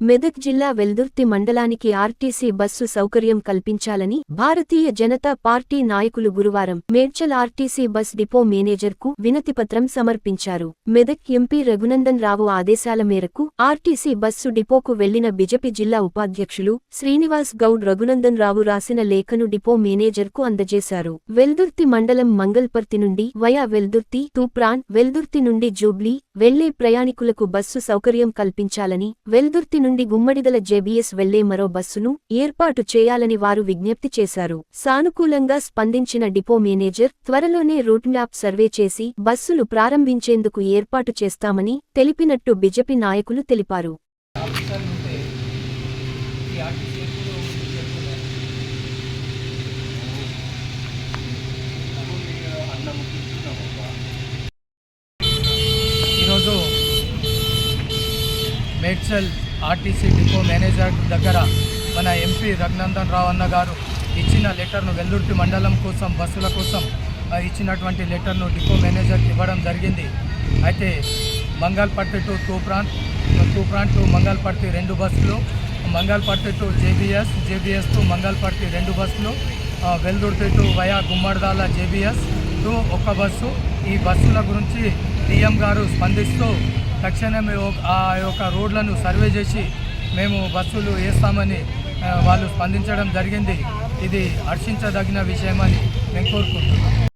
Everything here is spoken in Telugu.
మెదక్ జిల్లా వెల్దుర్తి మండలానికి ఆర్టీసీ బస్సు సౌకర్యం కల్పించాలని భారతీయ జనతా పార్టీ నాయకులు గురువారం మేడ్చల్ ఆర్టీసీ బస్ డిపో మేనేజర్కు వినతిపత్రం సమర్పించారు. మెదక్ ఎంపీ రఘునందన్ రావు ఆదేశాల మేరకు ఆర్టీసీ బస్సు డిపోకు వెళ్లిన బీజేపీ జిల్లా ఉపాధ్యక్షులు శ్రీనివాస్ గౌడ్ రఘునందన్ రావు రాసిన లేఖను డిపో మేనేజర్కు అందజేశారు. వెల్దుర్తి మండలం మంగల్పర్తి నుండి వయా వెల్దుర్తి తూప్రాన్, వెల్దుర్తి నుండి జూబ్లీ వెళ్లే ప్రయాణికులకు బస్సు సౌకర్యం కల్పించాలని, వెల్దుర్తి నుండి గుమ్మడిదల జేబీఎస్ వెళ్లే మరో బస్సును ఏర్పాటు చేయాలని వారు విజ్ఞప్తి చేశారు. సానుకూలంగా స్పందించిన డిపో మేనేజర్ త్వరలోనే రూట్ మ్యాప్ సర్వే చేసి బస్సులు ప్రారంభించేందుకు ఏర్పాటు చేస్తామని తెలిపినట్టు బీజేపీ నాయకులు తెలిపారు. ఈరోజు మేడ్చల్ ఆర్టీసీ డిపో మేనేజర్ దగ్గర మన ఎంపీ రఘునందన్ రావు అన్న గారు ఇచ్చిన లెటర్ను వెల్దుర్తి మండలం కోసం బస్సుల కోసం ఇచ్చినటువంటి లెటర్ను డిపో మేనేజర్కి ఇవ్వడం జరిగింది. అయితే మంగళపర్తి టు తూప్రాన్ టు మంగళపర్తి 2 బస్సులు, Mangalparthi to JBS to Mangalparthi 2 బస్సులు, Veldurthi to via Gummadidala JBS to 1 bus. ఈ బస్సుల గురించి డిఎం గారు స్పందిస్తూ తక్షణమే ఆ యొక్క రోడ్లను సర్వే చేసి మేము బస్సులు వేస్తామని వాళ్ళు స్పందించడం జరిగింది. ఇది హర్షించదగిన విషయమని నేను కోరుకుంటున్నాను.